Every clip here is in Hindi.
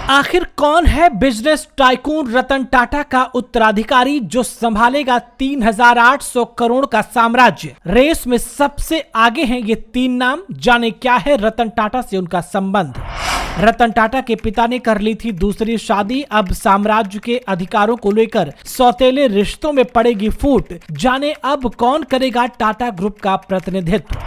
आखिर कौन है बिजनेस टाइकून रतन टाटा का उत्तराधिकारी जो संभालेगा 3,800 करोड़ का साम्राज्य। रेस में सबसे आगे हैं ये तीन नाम। जाने क्या है रतन टाटा से उनका संबंध। रतन टाटा के पिता ने कर ली थी दूसरी शादी, अब साम्राज्य के अधिकारों को लेकर सौतेले रिश्तों में पड़ेगी फूट। जाने अब कौन करेगा टाटा ग्रुप का प्रतिनिधित्व।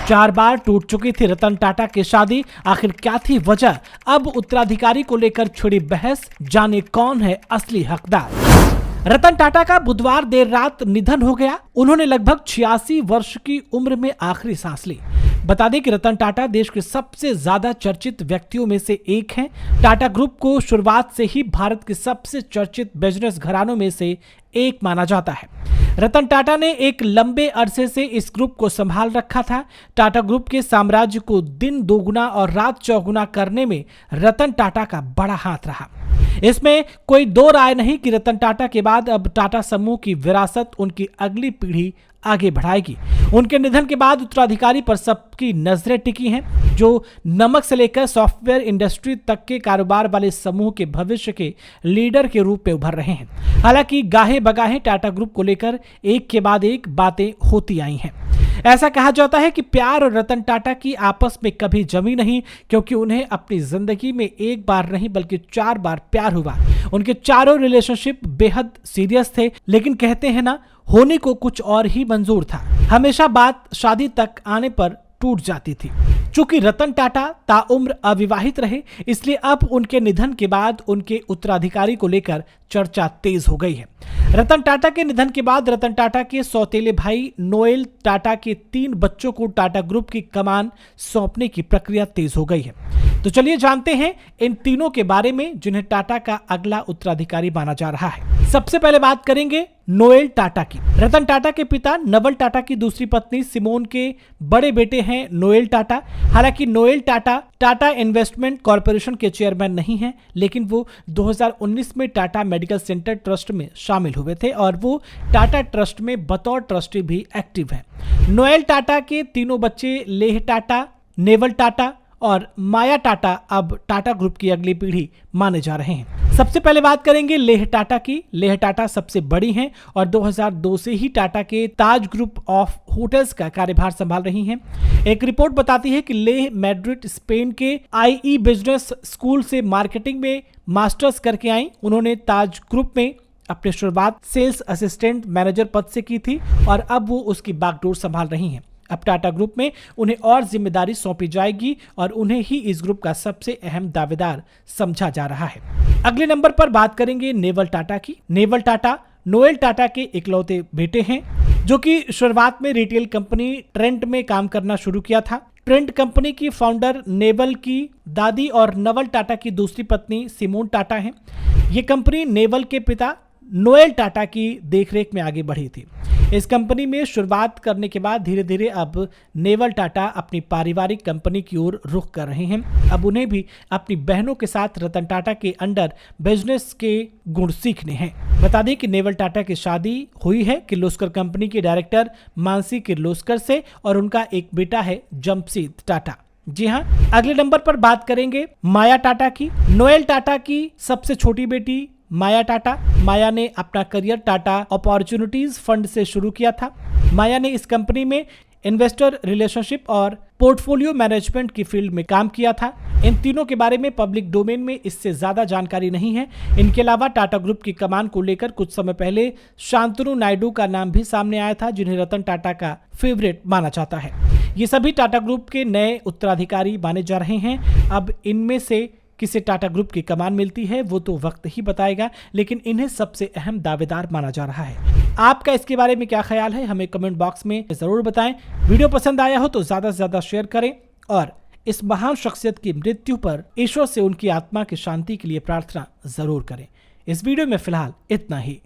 4 बार टूट चुकी थी रतन टाटा की शादी, आखिर क्या थी वजह। अब उत्तराधिकारी को लेकर छिड़ी बहस, जाने कौन है असली हकदार। रतन टाटा का बुधवार देर रात निधन हो गया। उन्होंने लगभग 86 वर्ष की उम्र में आखिरी सांस ली। बता दें कि रतन टाटा देश के सबसे ज्यादा चर्चित व्यक्तियों में से एक हैं। टाटा ग्रुप को शुरुआत से ही भारत के सबसे चर्चित बिजनेस घरानों में से एक माना जाता है। रतन टाटा ने एक लंबे अरसे से इस ग्रुप को संभाल रखा था। टाटा ग्रुप के साम्राज्य को दिन दोगुना और रात चौगुना करने में रतन टाटा का बड़ा हाथ रहा। इसमें कोई दो राय नहीं कि रतन टाटा के बाद अब टाटा समूह की विरासत उनकी अगली पीढ़ी आगे बढ़ाएगी। उनके निधन के बाद उत्तराधिकारी पर सबकी नजरें टिकी हैं, जो नमक से लेकर सॉफ्टवेयर इंडस्ट्री तक के कारोबार वाले समूह के भविष्य के लीडर के रूप में उभर रहे हैं। हालांकि गाहे बगाहे टाटा ग्रुप को लेकर एक के बाद एक बातें होती आई हैं। ऐसा कहा जाता है कि प्यार और रतन टाटा की आपस में कभी जमी नहीं, क्योंकि उन्हें अपनी जिंदगी में एक बार नहीं बल्कि 4 बार प्यार हुआ। उनके चारों रिलेशनशिप बेहद सीरियस थे, लेकिन कहते हैं ना, होने को कुछ और ही मंजूर था। हमेशा बात शादी तक आने पर टूट जाती थी। चूंकि रतन टाटा ताउम्र अविवाहित रहे, इसलिए अब उनके निधन के बाद उनके उत्तराधिकारी को लेकर चर्चा तेज हो गई है। रतन टाटा के निधन के बाद रतन टाटा के सौतेले भाई नोएल टाटा के 3 बच्चों को टाटा ग्रुप की कमान सौंपने की प्रक्रिया तेज हो गई है। तो चलिए जानते हैं इन तीनों के बारे में, जिन्हें टाटा का अगला उत्तराधिकारी माना जा रहा है। सबसे पहले बात करेंगे नोएल टाटा की। रतन टाटा के पिता नवल टाटा की दूसरी पत्नी सिमोन के बड़े बेटे हैं नोएल टाटा। हालांकि Noel Tata Tata investment corporation के चेयरमैन नहीं हैं, लेकिन वो 2019 में टाटा मेडिकल सेंटर ट्रस्ट में शामिल हुए थे और वो टाटा ट्रस्ट में बतौर ट्रस्टी भी एक्टिव हैं। नोएल टाटा के तीनों बच्चे लेह टाटा, नेवल टाटा और माया टाटा अब टाटा ग्रुप की अगली पीढ़ी माने जा रहे हैं। सबसे पहले बात करेंगे लेह टाटा की। लेह टाटा सबसे बड़ी हैं और 2002 से ही टाटा के ताज ग्रुप ऑफ होटल्स का कार्यभार संभाल रही हैं। एक रिपोर्ट बताती है कि लेह मैड्रिड स्पेन के IE बिजनेस स्कूल से मार्केटिंग में मास्टर्स करके आई। उन्होंने ताज ग्रुप में अपनी शुरुआत सेल्स असिस्टेंट मैनेजर पद से की थी और अब वो उसकी बागडोर संभाल रही हैं। अब टाटा ग्रुप में उन्हें और जिम्मेदारी सौंपी जाएगी और उन्हें ही इस ग्रुप का सबसे अहम दावेदार समझा जा रहा है। अगले नंबर पर बात करेंगे नेवल टाटा की। नेवल टाटा नोएल टाटा के इकलौते बेटे हैं, जो कि शुरुआत में रिटेल कंपनी ट्रेंट में काम करना शुरू किया था। ट्रेंट कंपनी की फाउंडर नेवल की दादी और नवल टाटा की दूसरी पत्नी सिमोन टाटा हैं। ये कंपनी नेवल के पिता नोएल टाटा की देखरेख में आगे बढ़ी थी। इस कंपनी में शुरुआत करने के बाद धीरे धीरे अब नेवल टाटा अपनी पारिवारिक कंपनी की ओर रुख कर रहे हैं। अब उन्हें भी अपनी बहनों के साथ रतन टाटा के अंडर बिजनेस के गुण सीखने हैं। बता दें कि नेवल टाटा की शादी हुई है किर्लोस्कर कंपनी के डायरेक्टर मानसी किर्लोस्कर से और उनका एक बेटा है जमशेद टाटा। जी हाँ, अगले नंबर पर बात करेंगे माया टाटा की। नोएल टाटा की सबसे छोटी बेटी माया टाटा। माया ने अपना करियर टाटा अपॉर्चुनिटीज फंड से शुरू किया था। माया ने इस कंपनी में इन्वेस्टर रिलेशनशिप और पोर्टफोलियो मैनेजमेंट की फील्ड में काम किया था। इन तीनों के बारे में पब्लिक डोमेन में इससे ज्यादा जानकारी नहीं है। इनके अलावा टाटा ग्रुप की कमान को लेकर कुछ समय पहले शांतनु नायडू का नाम भी सामने आया था, जिन्हें रतन टाटा का फेवरेट माना जाता है। ये सभी टाटा ग्रुप के नए उत्तराधिकारी माने जा रहे हैं। अब इनमें से किसे टाटा ग्रुप की कमान मिलती है वो तो वक्त ही बताएगा, लेकिन इन्हें सबसे अहम दावेदार माना जा रहा है। आपका इसके बारे में क्या ख्याल है, हमें कमेंट बॉक्स में जरूर बताएं। वीडियो पसंद आया हो तो ज्यादा से ज्यादा शेयर करें और इस महान शख्सियत की मृत्यु पर ईश्वर से उनकी आत्मा की शांति के लिए प्रार्थना जरूर करें। इस वीडियो में फिलहाल इतना ही।